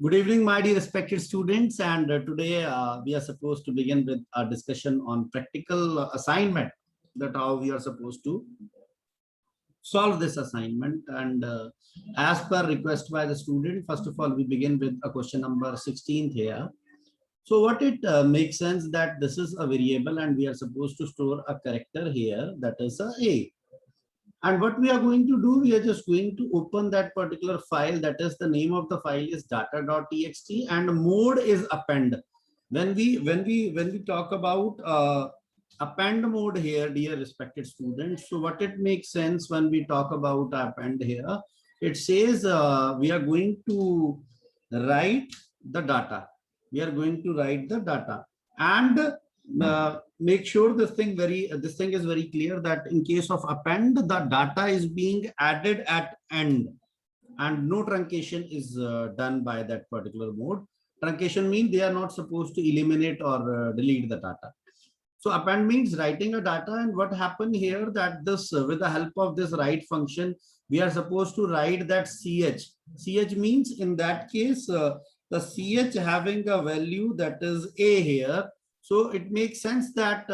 Good evening, my dear respected students. And today we are supposed to begin with a discussion on practical assignment, that how we are supposed to solve this assignment. And as per request by the student, first of all, we begin with a question number 16 here. So what it makes sense that this is a variable and we are supposed to store a character here, that is a. And what we are going to do, we are just going to open that particular file, that is the name of the file is data.txt and mode is append. When we talk about append mode here, dear respected students, so what it makes sense when we talk about append here, it says we are going to write the data. We are going to write the data and make sure this thing is very clear that in case of append, the data is being added at end and no truncation is done by that particular mode. Truncation means they are not supposed to eliminate or delete the data. So append means writing a data, and what happened here that this with the help of this write function, we are supposed to write that ch. Ch means in that case the ch having a value that is a here. So it makes sense that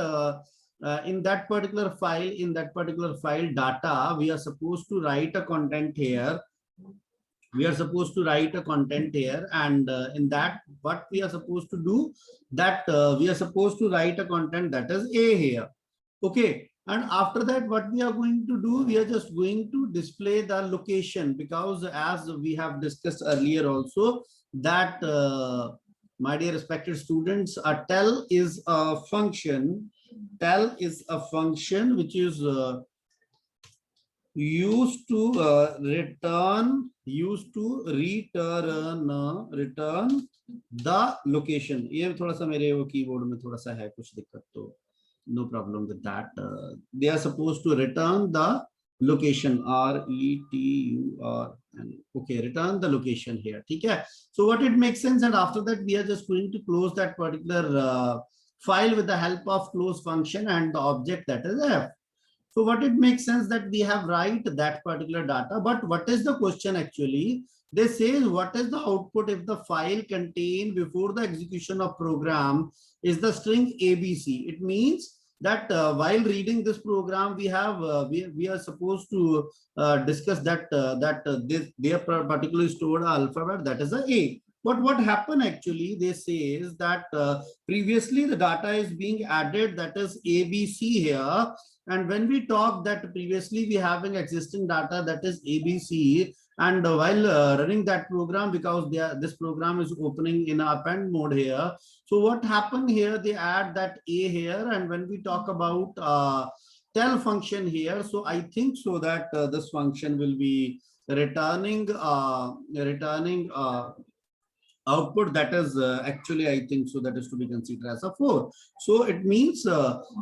in that particular file data, we are supposed to write a content here. We are supposed to write a content here, and in that, what we are supposed to do, that we are supposed to write a content that is a here. Okay. And after that, what we are going to do, we are just going to display the location, because as we have discussed earlier also, that my dear respected students, a tel is a function. Tel is a function which is used to return the location. ये थोड़ा सा मेरे वो keyboard में थोड़ा सा है कुछ दिक्कत, तो no problem with that. They are supposed to return the location, RETURN. Okay, return the location here. Okay. So what it makes sense, and after that we are just going to close that particular file with the help of close function and the object that is f. So what it makes sense that we have write that particular data, but what is the question actually? They say what is the output if the file contained before the execution of program is the string ABC. It means that while reading this program, we have we are supposed to discuss that their particularly stored alphabet, that is a. But what happened actually, they say is that previously the data is being added, that is ABC here. And when we talk that previously we having existing data that is ABC, and while running that program, because this program is opening in append mode here. So what happened here, they add that a here, and when we talk about tel function here, so I think so that this function will be returning output that is actually, I think so that is to be considered as a 4. So it means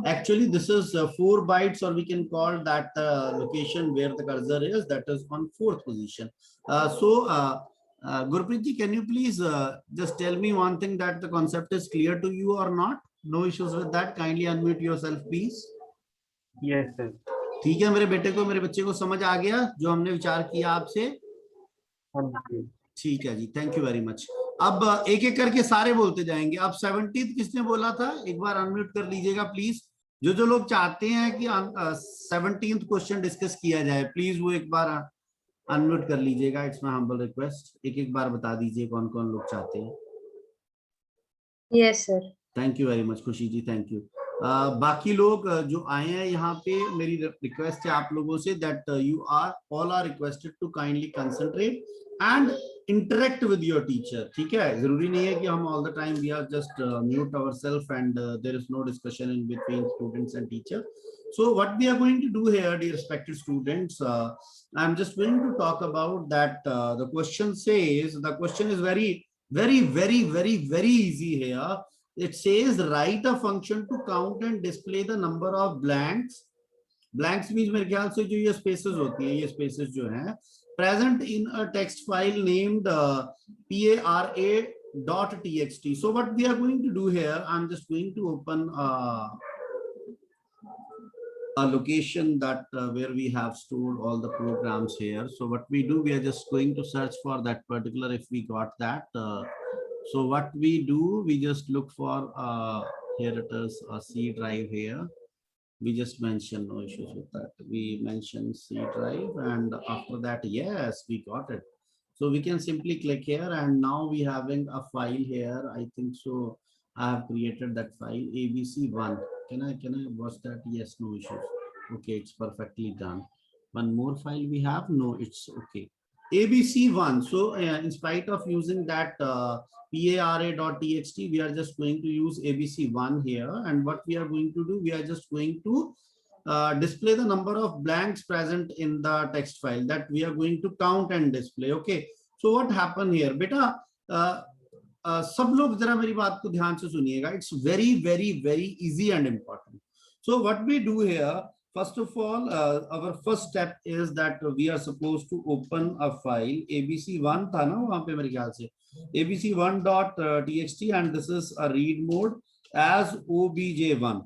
actually this is 4 bytes, or we can call that location where the cursor is, that is on 4th position. Gurpreet ji, can you please just tell me one thing, that the concept is clear to you or not? No issues with that. Kindly unmute yourself, please. Yes, sir. ठीक है, मेरे बच्चे को समझ आ गया जो हमने विचार किया आपसे? ठीक है जी, थैंक यू वेरी मच. अब एक एक करके सारे बोलते जाएंगे. अब 17th किसने बोला था, एक बार अनम्यूट कर लीजिएगा प्लीज. जो लोग चाहते हैं कि 17th क्वेश्चन डिस्कस किया जाए, प्लीज वो एक बार अनम्यूट कर लीजिएगा. It's my humble request. एक बार बता दीजिए कौन कौन लोग चाहते हैं. Yes sir. Thank you very much खुशी जी, थैंक यू. बाकी लोग जो आए हैं यहाँ पे, मेरी रिक्वेस्ट है आप लोगों से that you are all are requested to kindly concentrate and interact with your teacher. ठीक है, जरूरी नहीं है कि हम all the time we are just mute ourselves and there is no discussion in between students and teacher. So what we are going to do here, dear respected students, I'm just going to talk about that. The question says, the question is very easy here. It says write a function to count and display the number of blanks. Blanks means मेरे ख्याल से जो ये spaces होती है, ये spaces जो हैं present in a text file named para.txt. So what we are going to do here, I'm just going to open a location that where we have stored all the programs here. So what we do, we are just going to search for that particular, if we got that. So what we do, we just look for, here it is, a C drive here. We just mentioned, no issues with that. We mentioned C drive, and after that, yes, we got it. So we can simply click here, and now we having a file here. I think so. I have created that file ABC1. Can I watch that? Yes, no issues. Okay, it's perfectly done. One more file we have. No, it's okay. ABC1. So in spite of using that para.txt, we are just going to use ABC1 here. And what we are going to do, we are just going to display the number of blanks present in the text file that we are going to count and display. Okay. So what happened here, beta? सब लोग जरा मेरी बात को ध्यान से सुनिएगा. It's very, very, very easy and important. So what we do here, first of all, our first step is that we are supposed to open a file. ABC1 था ना वहां पे मेरे ख्याल से, abc1.txt, and this is a read mode as obj1.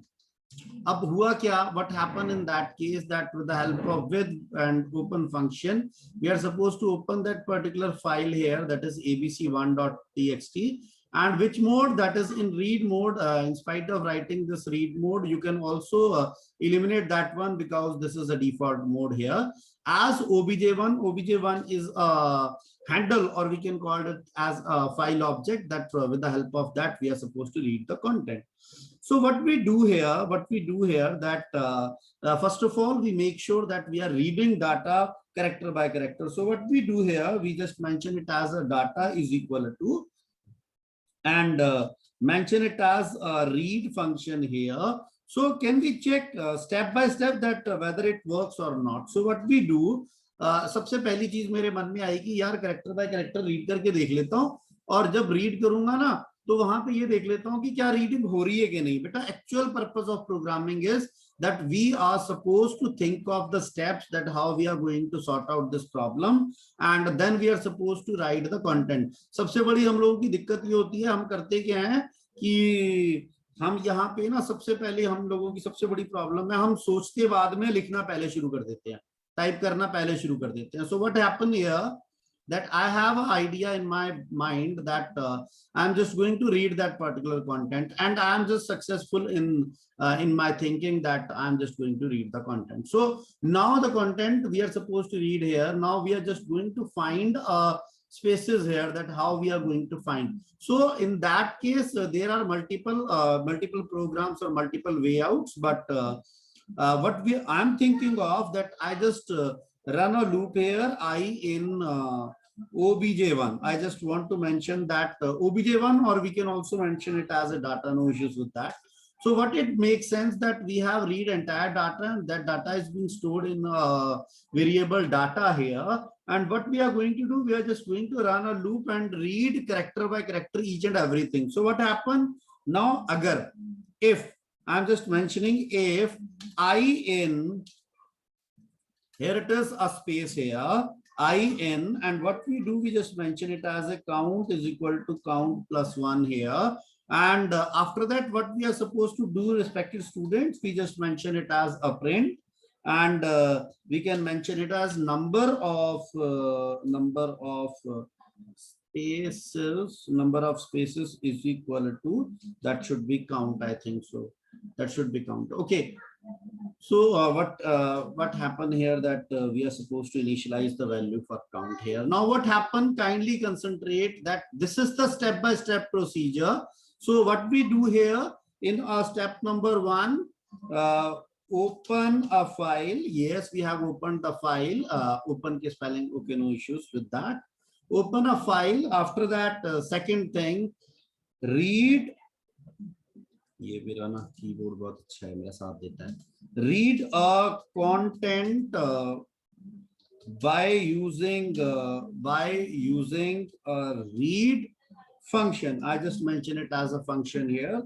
अब हुआ क्या, what happened in that case, that with the help of with and open function, we are supposed to open that particular file here, that is abc1.txt, and which mode, that is in read mode. In spite of writing this read mode, you can also eliminate that one because this is a default mode here as obj1. obj1 is a handle, or we can call it as a file object, that with the help of that we are supposed to read the content. So what we do here, that first of all, we make sure that we are reading data character by character. So what we do here, we just mention it as a data is equal to, and mention it as a read function here. So can we check step by step that whether it works or not? So what we do, सबसे पहली चीज मेरे मन में आई कि यार character bye character read करके देख लेता हूँ, और जब रीड करूंगा ना तो वहां पे ये देख लेता हूँ कि क्या रीडिंग हो रही है कि नहीं. बेटा actual purpose of programming is that we are supposed to think of the steps that how we are going to sort out this problem, and then we are supposed to write the content. सबसे बड़ी हम लोगों की दिक्कत ये होती है, हम करते क्या है कि हम यहाँ पे ना, सबसे पहले हम लोगों की सबसे बड़ी प्रॉब्लम है, हम सोचते बाद में लिखना पहले शुरू कर देते हैं, टाइप करना पहले शुरू कर देते हैं. So what happened here, that I have an idea in my mind that I'm just going to read that particular content, and I'm just successful in my thinking that I'm just going to read the content. So now the content we are supposed to read here, now we are just going to find spaces here, that how we are going to find. So in that case, there are multiple programs or multiple way outs, but what I'm thinking of, that I just run a loop here, I in obj1. I just want to mention that obj1, or we can also mention it as a data, no issues with that. So what it makes sense that we have read entire data, and that data is being stored in variable data here. And what we are going to do, we are just going to run a loop and read character by character each and everything. So what happened now, agar, if I'm just mentioning, if I in, here it is a space here, in, and what we do, we just mention it as a count is equal to count plus 1 here. And after that, what we are supposed to do, respective students, we just mention it as a print, and we can mention it as number of spaces is equal to, that should be count, I think so, that should be count. Okay. So what happened here, that we are supposed to initialize the value for count here. Now what happened, kindly concentrate that this is the step-by-step procedure. So what we do here in our step number 1, open a file. Yes, we have opened the file. Open ke spelling, okay, no issues with that. Open a file. After that, second thing, read. ये मेरा ना keyboard बहुत अच्छा है, मेरा साथ देता है. Read a content by using a read function. I just mentioned it as a function here.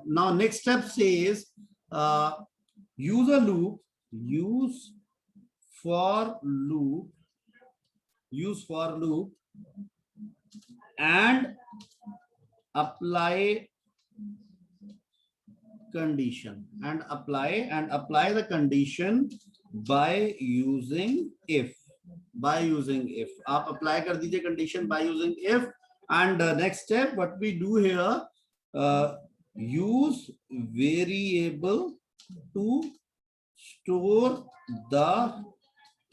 Now next step says use a loop, use for loop, and apply condition and apply the condition by using if. आप apply कर दीजिए condition by using if. And next step, what we do here, use variable to store the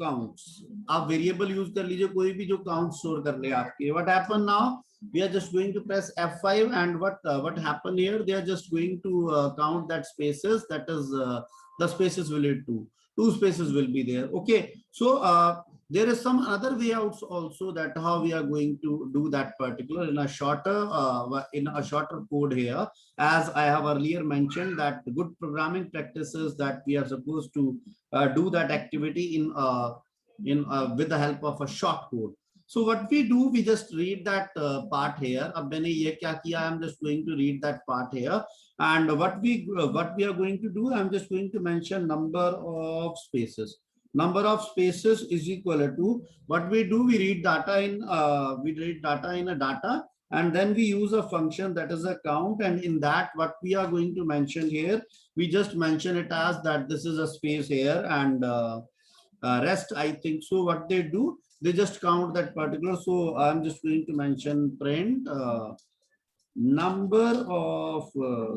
counts. आप variable use कर लीजिए, कोई भी जो count store कर ले आपके. What happen now? We are just going to press F5 and what happen here? They are just going to count that spaces. That is the spaces will lead to two spaces will be there. Okay, so there is some other way outs also, that how we are going to do that particular in a shorter code here. As I have earlier mentioned, that good programming practices that we are supposed to do that activity in with the help of a short code. So what we do, we just read that part here. अब मैंने ये क्या किया? I'm just going to read that part here. And what we are going to do, I'm just going to mention number of spaces. Number of spaces is equal to what we do. We read data in a data, and then we use a function that is a count. And in that, what we are going to mention here, we just mention it as that this is a space here, and rest, I think so. What they do, they just count that particular. So I'm just going to mention print number of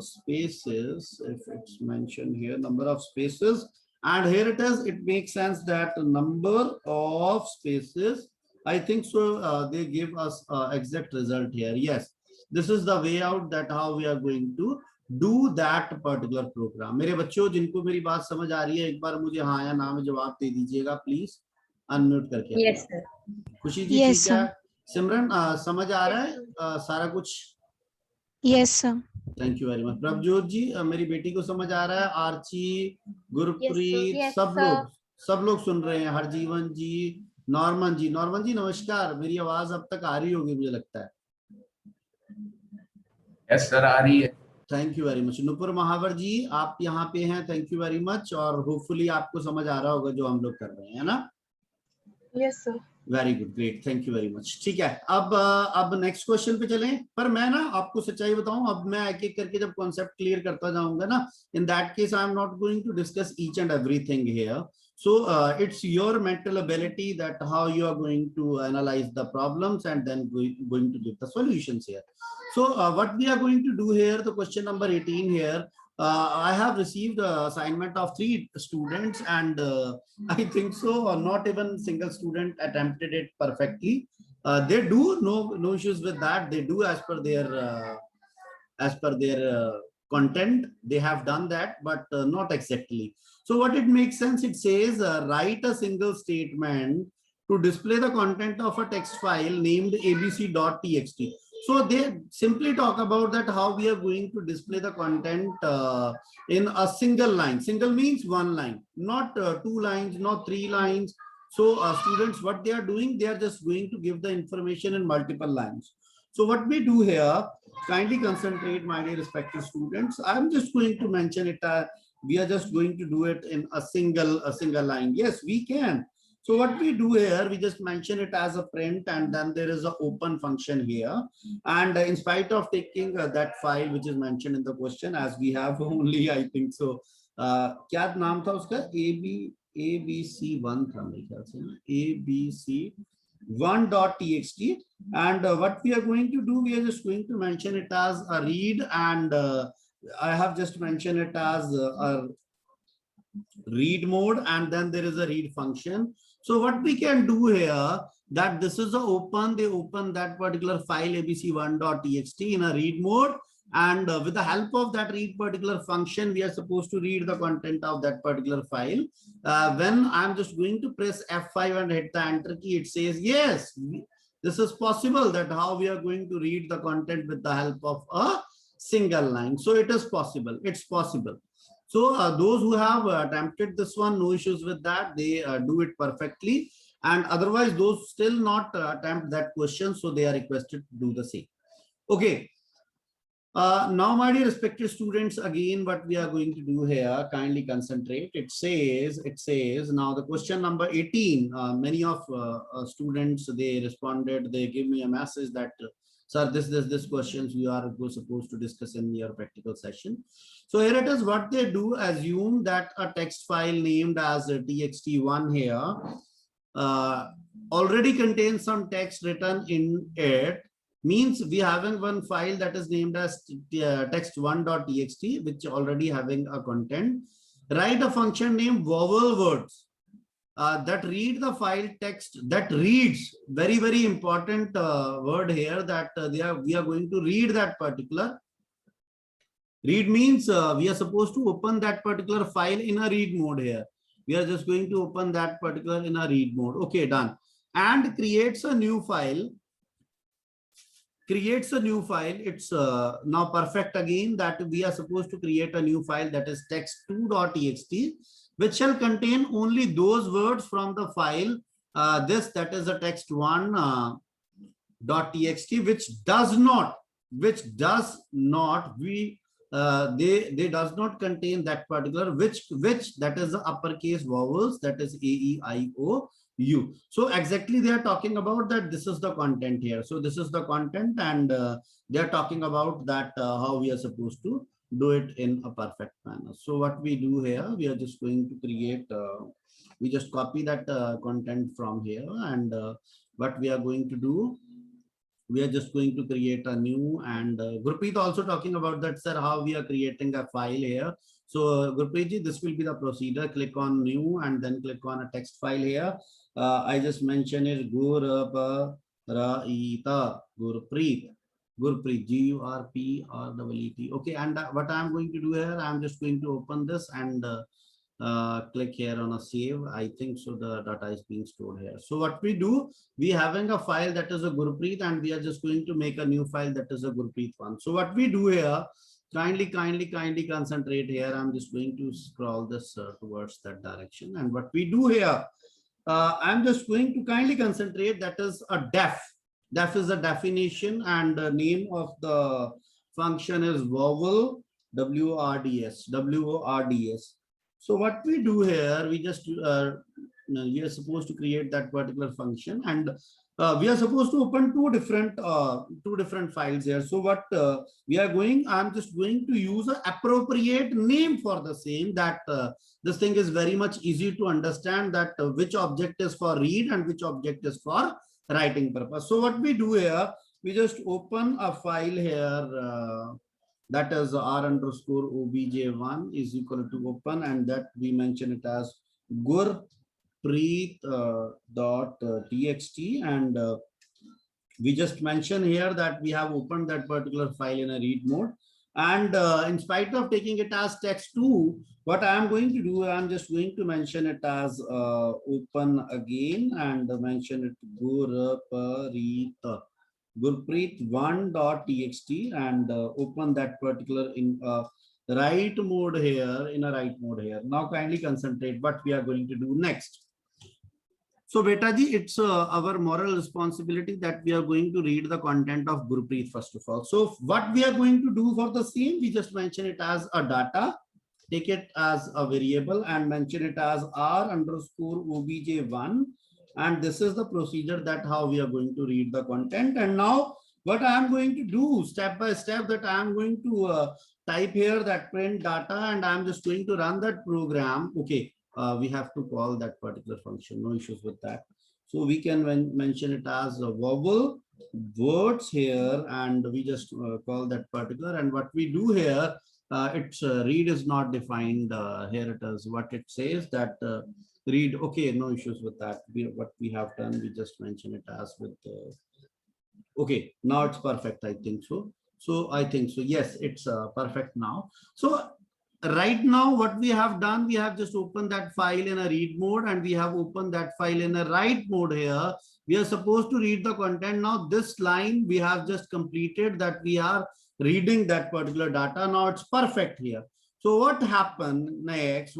spaces. If it's mentioned here, number of spaces, and here it is. It makes sense that number of spaces, I think so. They give us exact result here. Yes, this is the way out, that how we are going to do that particular program. मेरे बच्चों जिनको मेरी बात समझ आ रही है, एक बार मुझे हाँ या ना में जवाब दे दीजिएगा प्लीज, अनम्यूट करके. Yes, sir. खुशी जी Yes, ठीक है. सिमरन समझ आ रहा है सारा कुछ? Yes, sir. Thank you very much. Prabhjot ji मेरी बेटी को समझ आ रहा है? आर्ची, गुरप्रीत, Yes, सब लोग सुन रहे हैं. हरजीवन जी, नॉर्मन जी नमस्कार. मेरी आवाज अब तक आ रही होगी मुझे लगता है. यस सर, आ रही है. Thank you very much. Nupur Mahawar ji आप यहाँ पे हैं, थैंक यू वेरी मच. और होपफुली आपको समझ आ रहा होगा जो हम लोग कर रहे हैं, है ना? Yes, sir. Very good, great, thank you very much. ठीक है, अब नेक्स्ट क्वेश्चन पे चलें. पर मैं ना आपको सच्चाई बताऊं, अब मैं एक एक करके जब कॉन्सेप्ट क्लियर करता जाऊंगा ना, in that case I am not going to discuss each and everything here. So it's your mental ability that how you are going to analyze the problems and then going to give the solutions here. So what we are going to do here, the question number 18 here, I have received the assignment of 3 students, and I think so not even single student attempted it perfectly. They do no issues with that. They do as per their content. They have done that, but not exactly. So what it makes sense, it says write a single statement to display the content of a text file named abc.txt. So they simply talk about that how we are going to display the content in a single line. Single means one line, not 2 lines, not 3 lines. So students, what they are doing, they are just going to give the information in multiple lines. So what we do here, kindly concentrate, my dear respected students. I'm just going to mention it. We are just going to do it in a single line. Yes, we can. So what we do here, we just mention it as a print, and then there is an open function here. And in spite of taking that file which is mentioned in the question, as we have only, I think so, क्या नाम था उसका? abc1 था मेरे ख्याल से, abc1.txt. And what we are going to do, we are just going to mention it as a read, and I have just mentioned it as a read mode, and then there is a read function. So what we can do here, that this is a open, they open that particular file abc1.txt in a read mode, and with the help of that read particular function, we are supposed to read the content of that particular file. When I'm just going to press F5 and hit the enter key, it says yes, this is possible, that how we are going to read the content with the help of a single line. So it is possible, it's possible. So those who have attempted this one, no issues with that, they do it perfectly. And otherwise, those still not attempt that question, so they are requested to do the same. Okay. Now, my dear respected students, again, what we are going to do here, kindly concentrate. It says, now the question number 18, many of students, they responded, they give me a message that Sir, this questions we are supposed to discuss in your practical session. So here it is. What they do, assume that a text file named as txt1 here already contains some text written in it. Means we having one file that is named as text1.txt, which already having a content. Write a function named vowel words that read the file text, that reads, very important word here, that we are going to read that particular. Read means we are supposed to open that particular file in a read mode here. We are just going to open that particular in a read mode. Okay, done. And creates a new file. Creates a new file. It's now perfect again, that we are supposed to create a new file that is text2.txt, which shall contain only those words from the file that is a text1.txt, which does not they does not contain that particular which that is the uppercase vowels, that is A-E-I-O-U. So exactly they are talking about that. This is the content here. So this is the content, and they are talking about that how we are supposed to do it in a perfect manner. So what we do here, we are just going to create, we just copy that content from here, and what we are going to do, we are just going to create a new, and Gurpreet also talking about that, sir, how we are creating a file here. So Gurpreet ji, this will be the procedure. Click on new and then click on a text file here. I just mentioned it, Gurpreet, Gurpreet, okay. And what I'm going to do here, I'm just going to open this and click here on a save. I think so the data is being stored here. So what we do, we having a file that is a Gurpreet, and we are just going to make a new file that is a Gurpreet one. So what we do here, kindly concentrate here. I'm just going to scroll this towards that direction. And what we do here, I'm just going to kindly concentrate, that is a def. Def is a definition, and the name of the function is vowel, WORDS. So what we do here, we just we are supposed to create that particular function, and we are supposed to open two different files here. So what we are going, I'm just going to use an appropriate name for the same, that this thing is very much easy to understand, that which object is for read and which object is for writing purpose. So what we do here, we just open a file here, that is r_obj1 is equal to open, and that we mention it as Gurpreet.txt, and we just mention here that we have opened that particular file in a read mode. And in spite of taking it as text2, what I am going to do, I'm just going to mention it as open again, and mention it Gurpreet1.txt, and open that particular in write mode here, in a write mode here. Now kindly concentrate what we are going to do next. So beta ji, it's our moral responsibility that we are going to read the content of Gurpreet first of all. So what we are going to do for the same, we just mention it as a data, take it as a variable, and mention it as r_obj1, and this is the procedure that how we are going to read the content. And now what I am going to do step by step, that I am going to type here that print data, and I am just going to run that program. Okay, we have to call that particular function, no issues with that. So we can mention it as a vowel words here, and we just call that particular. And what we do here, its read is not defined. Here it is, what it says, that read. Okay, no issues with that. What we have done, we just mention it as with okay, now it's perfect, I think so. So I think so, yes, it's perfect now. So right now what we have done, we have just opened that file in a read mode, and we have opened that file in a write mode here. We are supposed to read the content. Now this line we have just completed, that we are reading that particular data. Now it's perfect here. So what happened next?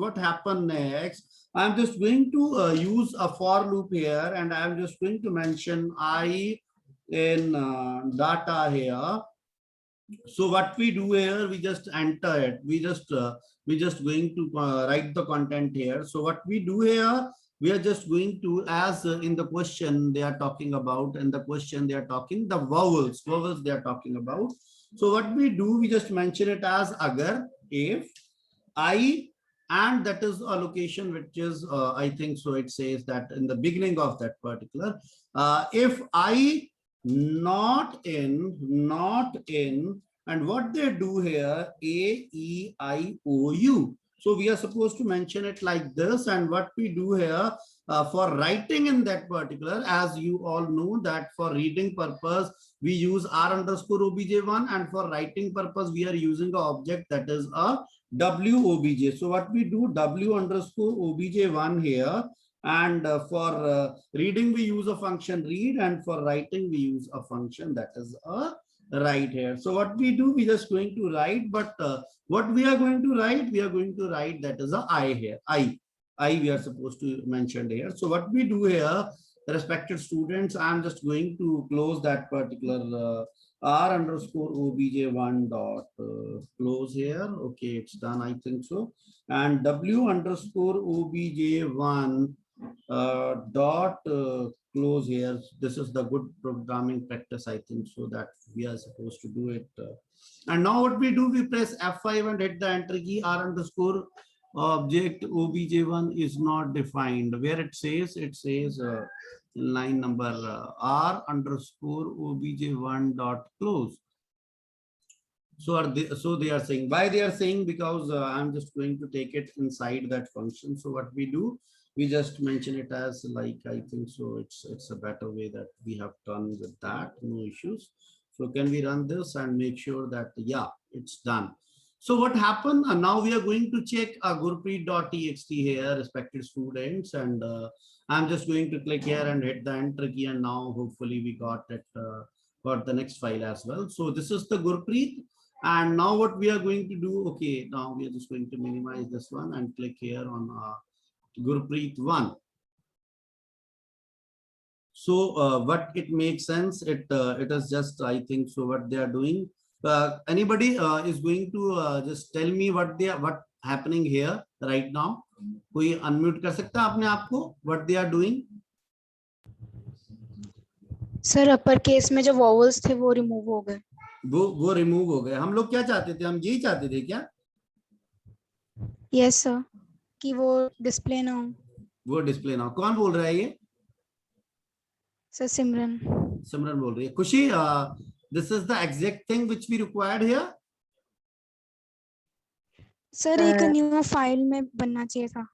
I'm just going to use a for loop here, and I'm just going to mention I in data here. So what we do here, we just enter it. We just going to write the content here. So what we do here, we are just going to, as in the question they are talking about, in the question they are talking the vowels they are talking about. So what we do, we just mention it as agar, if, I, and that is a location which is I think so it says that in the beginning of that particular, if I not in, and what they do here, A, E, I, O, U. So we are supposed to mention it like this, and what we do here for writing in that particular, as you all know that for reading purpose we use R underscore obj1, and for writing purpose we are using an object that is a W obj. So what we do, W underscore obj1 here, and for reading we use a function read, and for writing we use a function that is a write here. So what we do, we just going to write, but what we are going to write, we are going to write that is a I here. I we are supposed to mention here. So what we do here, respected students, I'm just going to close that particular R underscore obj1 dot close here. Okay, it's done, I think so. And W underscore obj1 dot close here. This is the good programming practice, I think so, that we are supposed to do it. And now what we do, we press F5 and hit the enter key. R underscore object obj1 is not defined. Where it says line number R underscore obj1 dot close. So they are saying, why they are saying, because I'm just going to take it inside that function. So what we do, we just mention it as like, I think so it's a better way that we have done with that, no issues. So can we run this and make sure that, yeah, it's done. So what happened, now we are going to check gurpreet.txt here, respected students, and I'm just going to click here and hit the enter key, and now hopefully we got it, got the next file as well. So this is the Gurpreet, and now what we are going to do, okay, now we are just going to minimize this one and click here on Gurpreet 1. So what it makes sense, it is just, I think so, what they are doing. Anybody is going to just tell me what happening here right now? कोई unmute कर सकता है अपने आप को? What they are doing? Sir upper case में जो vowels थे वो रिमूव हो गए. वो रिमूव हो गए. हम लोग क्या चाहते थे? हम यही चाहते थे क्या? यस सर, कि वो डिस्प्ले ना हो. वो डिस्प्ले ना हो. कौन बोल रहा है ये? सर सिमरन. सिमरन बोल रही है. खुशी, this is the exact thing which we required here. Sir एक न्यू फाइल में बनना चाहिए था.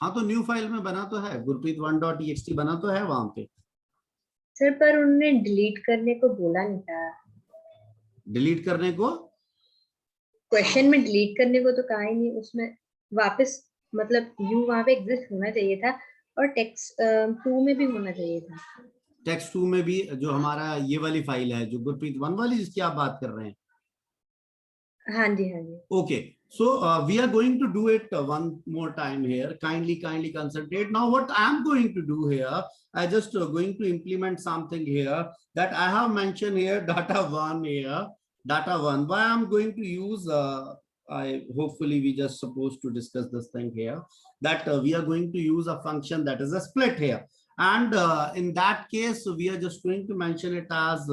हाँ, तो न्यू फाइल में बना तो है, gurpreet1.txt बना तो है वहां पे. सर पर उन्होंने डिलीट करने को बोला नहीं था. डिलीट करने को? क्वेश्चन में डिलीट करने को तो कहा ही नहीं. उसमें वापस मतलब यू वहां पे एग्जिस्ट होना चाहिए था, और टेक्स्ट 2 में भी होना चाहिए था. टेक्स्ट 2 में भी, जो हमारा ये वाली फाइल है, जो गुरप्रीत 1 वाली जिसकी आप बात कर रहे हैं. हाँ जी, हाँ जी. Okay, so we are going to do it one more time here. Kindly concentrate. Now what I am going to do here, I just going to implement something here that I have mentioned here, data1 here, data1. Why I'm going to use, hopefully we just supposed to discuss this thing here, that we are going to use a function that is a split here. And in that case, we are just going to mention it as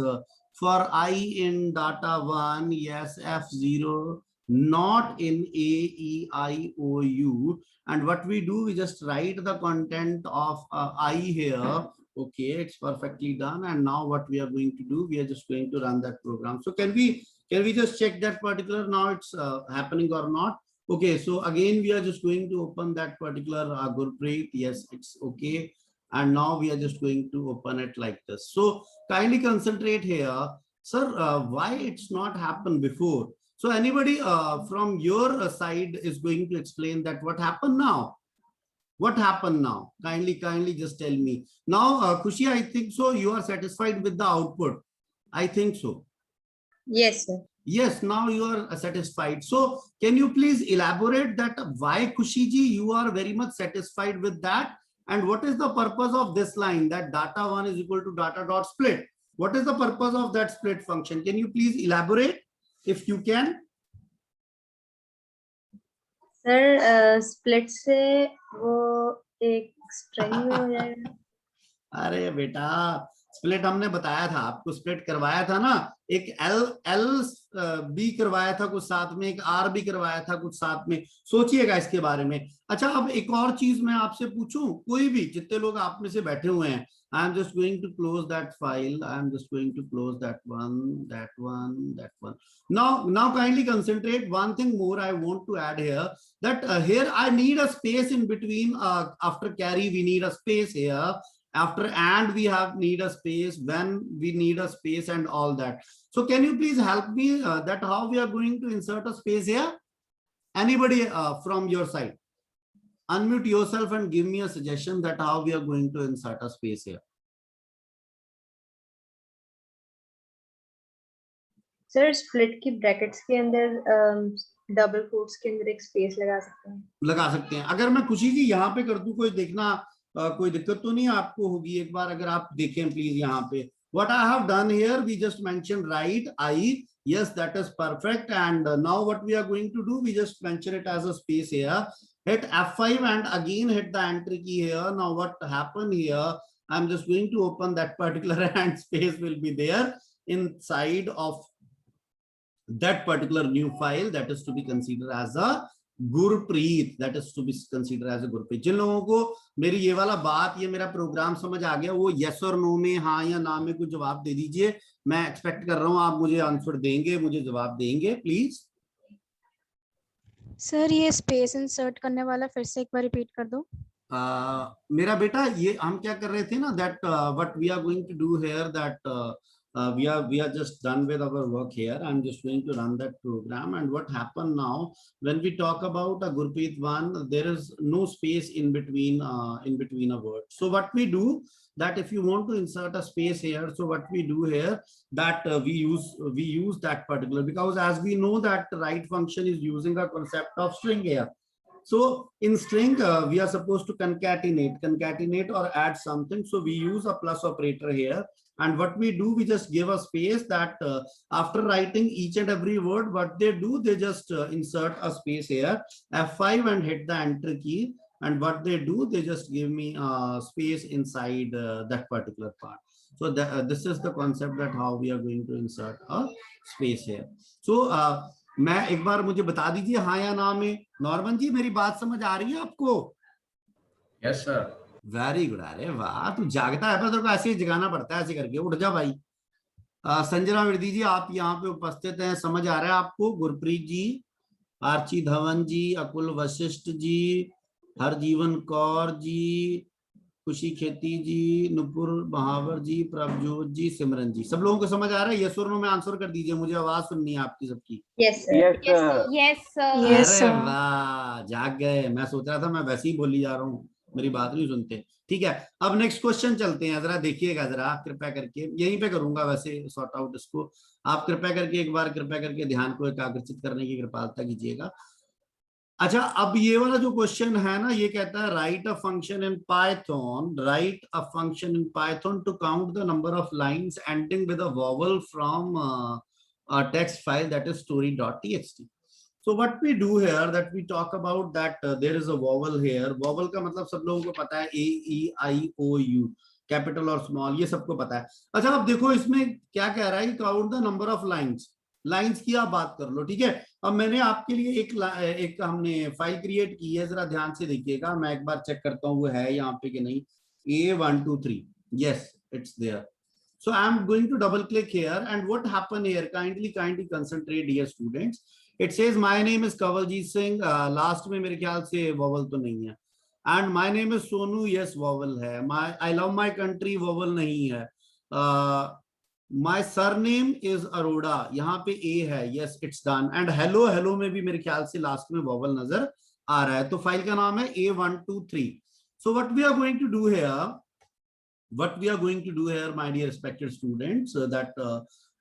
for I in data1, yes, F0, not in A, E, I, O, U. And what we do, we just write the content of I here. Okay, it's perfectly done. And now what we are going to do, we are just going to run that program. So can we just check that particular, now it's happening or not? Okay, so again, we are just going to open that particular Gurpreet. Yes, it's okay. And now we are just going to open it like this. So kindly concentrate here. Sir, why it's not happened before? So anybody from your side is going to explain that what happened now? What happened now? Kindly just tell me. Now, Khushi, I think so you are satisfied with the output. I think so. Yes, sir. Yes, now you are satisfied. So can you please elaborate that why, Khushi ji, you are very much satisfied with that? And what is the purpose of this line, that data1 is equal to data dot split? What is the purpose of that split function? Can you please elaborate if you can? Sir split से वो एक string में हो जाएगा। अरे बेटा split हमने बताया था आपको, स्प्लिट करवाया था ना, एक एल एल बी करवाया था कुछ साथ में, एक आर भी करवाया था कुछ साथ में, सोचिएगा इसके बारे में। अच्छा अब एक और चीज मैं आपसे पूछूं, कोई भी जितने लोग आप में से बैठे हुए हैं, I am just going to close that file, I am just going to close that one, that one, that one. Now kindly concentrate. One thing more I want to add here, that here I need a space in between. After carry we need a space here, after and we have need a space, when we need a space, and all that. So can you please help me that how we are going to insert a space here? Anybody from your side, unmute yourself and give me a suggestion that how we are going to insert a space here. Sir split की brackets के अंदर double quotes के अंदर एक space लगा सकते हैं। लगा सकते हैं। अगर मैं खुशी जी यहाँ पे कर दूं, कोई देखना कोई दिक्कत तो नहीं आपको होगी? एक बार अगर आप देखें प्लीज यहाँ पे, what I have done here, we just mentioned right I, yes that is perfect, and now what we are going to do, we just mention it as a space here, hit F5 and again hit the enter key here. Now what happened here, I'm just going to open that particular and space will be there inside of that particular new file that is to be considered as a Gurpreet, that is to be considered as a Gurpreet. जिन लोगों को मेरी ये वाला बात, ये मेरा programme समझ आ गया, वो यस और नो में, हाँ या ना में कुछ जवाब दे दीजिए। मैं एक्सपेक्ट कर रहा हूँ आप मुझे आंसर देंगे, मुझे जवाब देंगे प्लीज। सर ये स्पेस इंसर्ट करने वाला फिर से एक बार रिपीट कर दो। मेरा बेटा ये हम क्या कर रहे थे ना, that what we are going to do here, that we are just done with our work here. I'm just going to run that program, and what happened now, when we talk about a Gurpreet one, there is no space in between a word. So what we do, that if you want to insert a space here, so what we do here, that we use that particular, because as we know that the right function is using a concept of string here. So in string we are supposed to concatenate or add something, so we use a plus operator here. And what we do, we just give a space that after writing each and every word, what they do, they just insert a space here, F5 and hit the enter key. And what they do, they just give me a space inside that particular part. So this is the concept that how we are going to insert a space here. So मैं एक बार मुझे बता दीजिए हाँ या ना में। Norman जी मेरी बात समझ आ रही है आपको? Yes sir. Very good. अरे वाह, तू जागता है पर तेरे को ऐसे ही जगाना पड़ता है, ऐसे करके उठ जा भाई। संजना विरदी जी आप यहाँ पे उपस्थित हैं, समझ आ रहा है आपको? गुरप्रीत जी, आर्ची धवन जी, अकुल वशिष्ठ जी, हरजीवन कौर जी, खुशी खेती जी, नुपुर महावर जी, प्रभजोत जी, सिमरन जी, सब लोगों को समझ आ रहा है? यस और नो में आंसर कर दीजिए, मुझे आवाज सुननी है आपकी सबकी। Yes sir. अरे वाह, जाग गए। मैं सोच रहा था मैं वैसे ही बोली जा रहा हूँ, मेरी बात नहीं सुनते। ठीक है, अब नेक्स्ट क्वेश्चन चलते हैं। जरा देखिएगा, जरा कृपया करके, यहीं पे करूंगा वैसे सॉर्ट आउट इसको। आप कृपया करके एक बार कृपया करके ध्यान को एकाग्रचित करने की कृपालता कीजिएगा। अच्छा, अब ये वाला जो क्वेश्चन है ना, ये कहता है write a function in Python, write a function in Python to count the number of lines ending with a vowel from a text file that is story.txt. So what we do here, that we talk about that there is a vowel here. Vowel का मतलब सब लोगों को पता है, A, E, I, O, U, capital और small, ये सबको पता है। अच्छा अब देखो इसमें क्या कह रहा है कि count the number of lines. Lines की आप बात कर लो, ठीक है। अब मैंने आपके लिए एक हमने फाइल क्रिएट की है, जरा ध्यान से देखिएगा। मैं एक बार चेक करता हूँ वो है यहाँ पे कि नहीं। A123, yes it's there. So I am going to double click here, and what happened here, kindly concentrate dear students. It says my name is Kawaljeet Singh, last में मेरे ख्याल से vowel तो नहीं है, and my name is Sonu, yes vowel है। I love my country vowel नहीं है। My surname is Arora, यहाँ पे A है, yes it's done, and hello में भी मेरे ख्याल से लास्ट में vowel नजर आ रहा है। तो फाइल का नाम है A123। So what we are going to do here, my dear respected students, that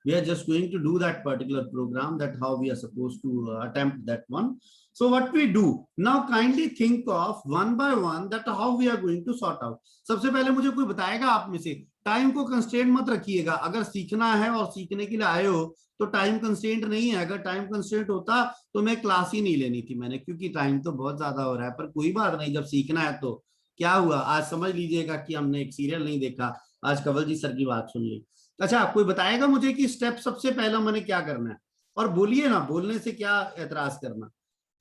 we are just going to do that particular program, that how we are supposed to attempt that one. So what we do now, kindly think of one by one that how we are going to sort out. सबसे पहले मुझे कोई बताएगा आप में से, time को constraint मत रखिएगा। अगर सीखना है और सीखने के लिए आए हो तो टाइम कंस्ट्रेंट नहीं है। अगर टाइम कंस्ट्रेंट होता तो मैं क्लास ही नहीं लेनी थी मैंने, क्योंकि टाइम तो बहुत ज्यादा हो रहा है। पर कोई बात नहीं, जब सीखना है तो क्या हुआ, आज समझ लीजिएगा कि हमने एक सीरियल नहीं देखा, आज कंवल जी सर की बात सुन ली। अच्छा, कोई बताएगा मुझे कि स्टेप सबसे पहला मैंने क्या करना है? और बोलिए ना, बोलने से क्या एतराज करना।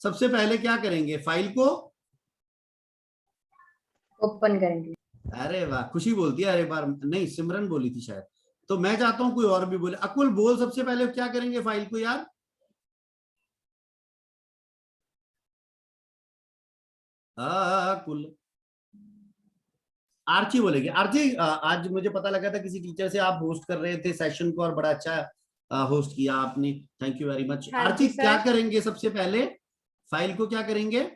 सबसे पहले क्या करेंगे, फाइल को ओपन करेंगे। अरे वाह, खुशी बोलती है, अरे बार नहीं सिमरन बोली थी शायद, तो मैं चाहता हूं कोई और भी बोले। अकुल बोल, सबसे पहले क्या करेंगे फाइल को यार? अकुल, आर्ची बोलेगी। आर्ची, आज मुझे पता लगा था किसी टीचर से आप होस्ट कर रहे थे सेशन को, और बड़ा अच्छा होस्ट किया आपने, थैंक यू वेरी मच। हाँ आर्ची जी, क्या सर। करेंगे सबसे पहले, फाइल को क्या करेंगे?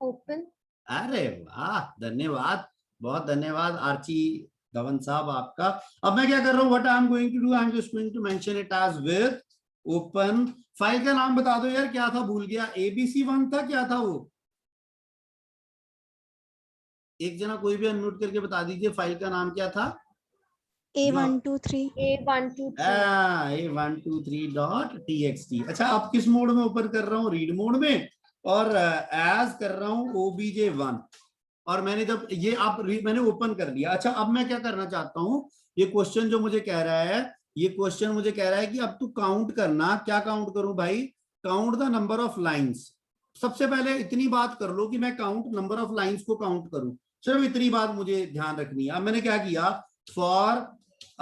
ओपन। अरे वाह, धन्यवाद, बहुत धन्यवाद आर्ची धवन साहब आपका। अब मैं क्या कर रहा हूँ, what I am going to do, I am just going to mention it as with open. File का नाम बता दो यार, क्या था, भूल गया, ABC1 था, क्या था वो? एक जना कोई भी अनम्यूट करके बता दीजिए, फाइल का नाम क्या था? A123. A123.txt। अच्छा, आप किस मोड में ओपन कर रहा हूँ, रीड मोड में, और एज कर रहा हूँ OBJ1। और मैंने जब ये मैंने ओपन कर लिया। अच्छा, अब मैं क्या करना चाहता हूँ, ये क्वेश्चन जो मुझे कह रहा है, ये क्वेश्चन मुझे कह रहा है कि अब तू काउंट करना। क्या काउंट करूं भाई? Count the number of lines. सबसे पहले इतनी बात कर लो कि मैं काउंट नंबर ऑफ लाइंस को काउंट करूं, सिर्फ इतनी बात मुझे ध्यान रखनी है। अब मैंने क्या किया, फॉर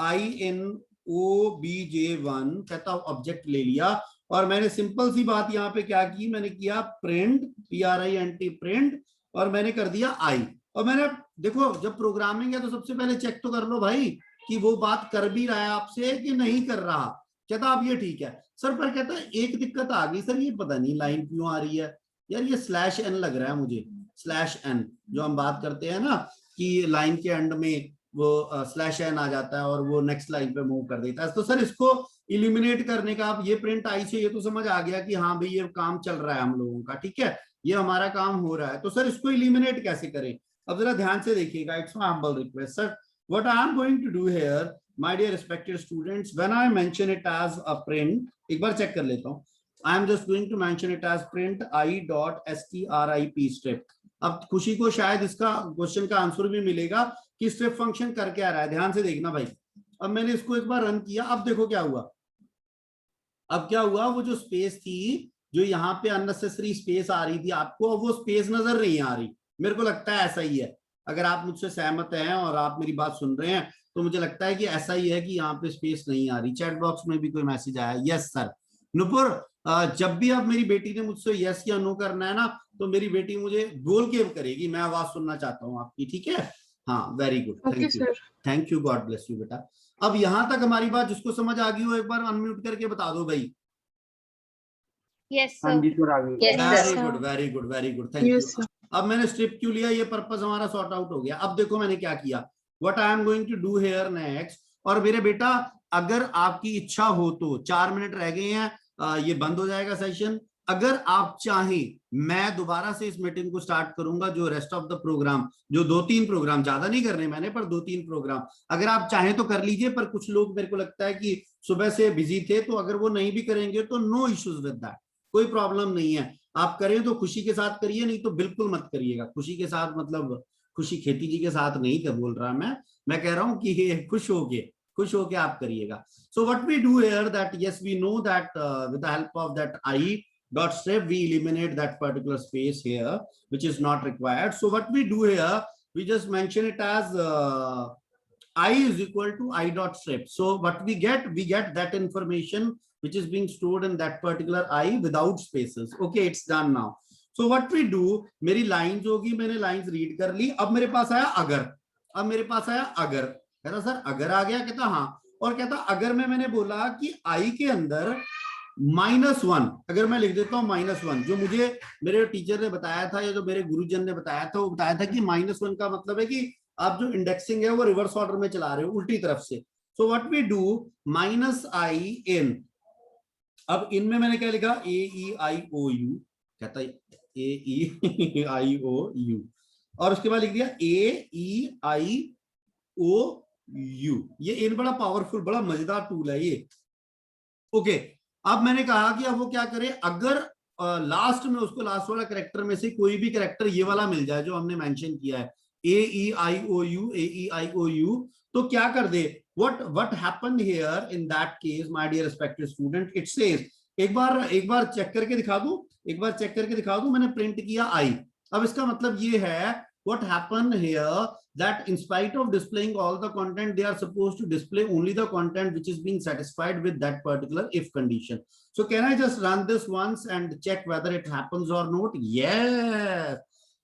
I in OBJ1 कहता ऑब्जेक्ट ले लिया, और मैंने सिंपल सी बात यहाँ पे क्या की, मैंने किया प्रिंट, PRINT प्रिंट, और मैंने कर दिया आई। और मैंने, देखो जब प्रोग्रामिंग है तो सबसे पहले चेक तो कर लो भाई कि वो बात कर भी रहा है आपसे कि नहीं कर रहा। कहता अब ये ठीक है सर, पर कहता है एक दिक्कत आ गई सर, ये पता नहीं लाइन क्यों आ रही है यार, ये /n लग रहा है मुझे, /n जो हम बात करते हैं ना कि लाइन के एंड में वो /n आ जाता है और वो नेक्स्ट लाइन पे मूव कर देता है। तो सर इसको इलिमिनेट करने का, आप ये प्रिंट आई से ये तो समझ आ गया कि हाँ भाई ये काम चल रहा है हम लोगों का, ठीक है, ये हमारा काम हो रहा है, तो सर इसको इलिमिनेट कैसे करें? अब जरा ध्यान से देखिएगा, it's my humble request sir, what I am going to do here my dear respected students, when I mention it as a print, एक बार चेक कर लेता हूं, I am just going to mention it as print I.strip strip. अब खुशी को शायद इसका क्वेश्चन का आंसर भी मिलेगा कि स्ट्रिप फंक्शन कर क्या रहा है, ध्यान से देखना भाई। अब मैंने इसको एक बार रन किया, अब देखो क्या हुआ, अब क्या हुआ, वो जो स्पेस थी, जो यहाँ पे अननेसेसरी स्पेस आ रही थी आपको, अब वो स्पेस नजर नहीं आ रही। मेरे को लगता है ऐसा ही है, अगर आप मुझसे सहमत हैं और आप मेरी बात सुन रहे हैं तो मुझे लगता है कि ऐसा ही है कि यहाँ पे स्पेस नहीं आ रही। चैट बॉक्स में भी कोई मैसेज आया, यस सर। नुपुर, जब भी अब मेरी बेटी ने मुझसे यस या नो करना है ना, तो मेरी बेटी मुझे बोल के करेगी, मैं आवाज सुनना चाहता हूँ आपकी, ठीक है? हाँ, very good, okay thank you, sir. Thank you, God bless you बेटा। अब यहां तक हमारी बात जिसको समझ आ गई हो एक बार अनम्यूट करके बता दो भाई। यस हाँ सर। जी सर, आ गई। Yes, very sir. Good, very good, very good, thank yes you. Sir. अब मैंने स्ट्रिप क्यों लिया, ये पर्पस हमारा सॉर्ट आउट हो गया। अब देखो मैंने क्या किया, what I am going to do here next. और मेरे बेटा, अगर आपकी इच्छा हो तो 4 मिनट रह गए हैं, ये बंद हो जाएगा सेशन। अगर आप चाहें, मैं दोबारा से इस मीटिंग को स्टार्ट करूंगा, जो रेस्ट ऑफ द प्रोग्राम, जो 2-3 प्रोग्राम, ज्यादा नहीं करने मैंने, पर 2-3 प्रोग्राम अगर आप चाहें तो कर लीजिए। पर कुछ लोग मेरे को लगता है कि सुबह से बिजी थे, तो अगर वो नहीं भी करेंगे तो नो इश्यूज विद दैट, कोई प्रॉब्लम नहीं है। आप करें तो खुशी के साथ करिए, नहीं तो बिल्कुल मत करिएगा। खुशी के साथ मतलब खुशी खेती जी के साथ नहीं कर बोल रहा मैं कह रहा हूं कि ये खुश होके आप करिएगा। So what we do here that, yes we know that with the help of that I.strip we eliminate that particular space here which is not required. So what we do here, we just mention it as I is equal to I.strip. So what we get that information which is being stored in that particular I without spaces. Okay, it's done now. So what we do, मेरी lines होगी, मैंने lines read कर ली। अब मेरे पास आया अगर, अब मेरे पास आया अगर, कहता सर अगर आ गया, कहता हाँ, और कहता अगर मैंने बोला कि I के अंदर -1, अगर मैं लिख देता हूं -1, जो मुझे मेरे टीचर ने बताया था या जो मेरे गुरुजन ने बताया था, वो बताया था कि -1 का मतलब है कि आप जो इंडेक्सिंग है वो रिवर्स ऑर्डर में चला रहे हो, उल्टी तरफ से। So what we do, -i in, अब इनमें मैंने क्या लिखा, AEIOU, कहता है AEIOU, और उसके बाद लिख दिया AEIOU। ये इन बड़ा पावरफुल, बड़ा मजेदार टूल है ये। ओके, अब मैंने कहा कि अब वो क्या करे, अगर लास्ट में उसको लास्ट वाला कैरेक्टर में से कोई भी कैरेक्टर ये वाला मिल जाए जो हमने मेंशन किया है, AEIOU, तो क्या कर दे, what happened here in that case, my dear respected student, it says, एक बार चेक करके दिखा दूं, मैंने प्रिंट किया I। अब इसका मतलब ये है, what happened here, that in spite of displaying all the content, they are supposed to display only the content which is being satisfied with that particular if condition. So can I just run this once and check whether it happens or not? Yes,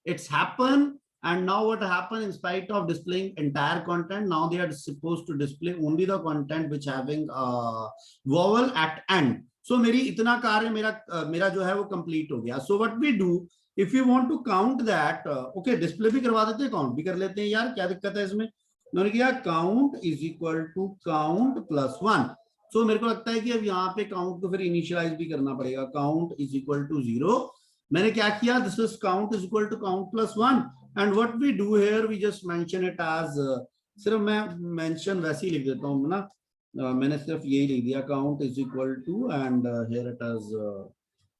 it's happened. And now what happened, in spite of displaying entire content, now they are supposed to display only the content which having vowel at end. So मेरी इतना कार्य मेरा जो है वो complete हो गया. So what we do, if you want to count that, okay, display भी करवा देते हैं, count भी कर लेते हैं यार, क्या दिक्कत है इसमें? उन्होंने किया count is equal to count plus 1. So मेरे को लगता है कि अब यहाँ पे count को फिर initialize भी करना पड़ेगा. Count is equal to 0. मैंने क्या किया, this is count is equal to count plus 1. And what we do here, we just mention it as, सिर्फ मैं mention वैसे ही लिख देता हूँ ना, मैंने सिर्फ यही लिख दिया, count is equal to, and here it is,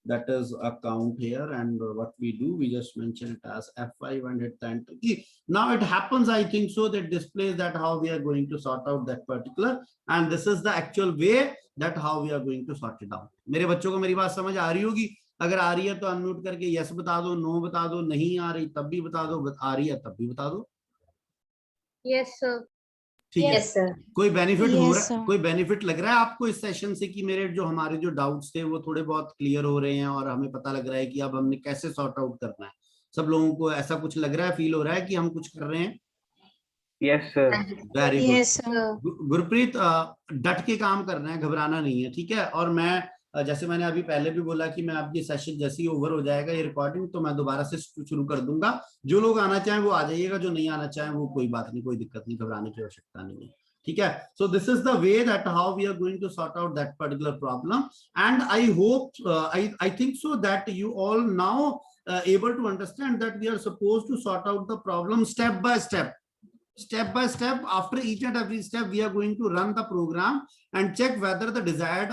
that is a count here, and what we do, we just mention it as F5 and hit the enter key. Now it happens, I think so, that displays that how we are going to sort out that particular, and this is the actual way that how we are going to sort it out. मेरे बच्चों को मेरी बात समझ आ रही होगी? अगर आ रही है तो अनम्यूट करके यस बता दो, नो बता दो, नहीं आ रही तब भी बता दो, आ रही है तब भी बता दो। Yes, sir. ठीक है, Yes, sir. कोई बेनिफिट हो Yes, रहा है, sir. कोई बेनिफिट लग रहा है आपको इस सेशन से कि मेरे जो हमारे जो डाउट्स थे वो थोड़े बहुत क्लियर हो रहे हैं और हमें पता लग रहा है कि अब हमने कैसे सॉर्ट आउट करना है? सब लोगों को ऐसा कुछ लग रहा है, फील हो रहा है कि हम कुछ कर रहे हैं? Yes, sir. Very good. Yes, sir. Gurpreet, डट के काम करना है, घबराना नहीं है, ठीक है? और मैं जैसे मैंने अभी पहले भी बोला कि मैं आपकी सेशन जैसे ही ओवर हो जाएगा ये रिकॉर्डिंग, तो मैं दोबारा से शुरू कर दूंगा। जो लोग आना चाहें वो आ जाइएगा, जो नहीं आना चाहें वो कोई बात नहीं, कोई दिक्कत नहीं, घबराने की आवश्यकता नहीं है, ठीक है? So this is the way that how we are going to sort out that particular problem, and I hope, I think so that you all now able to understand that we are supposed to sort out the problem step by step. Step by step, after each and every step, we are going to run the program and check whether the desired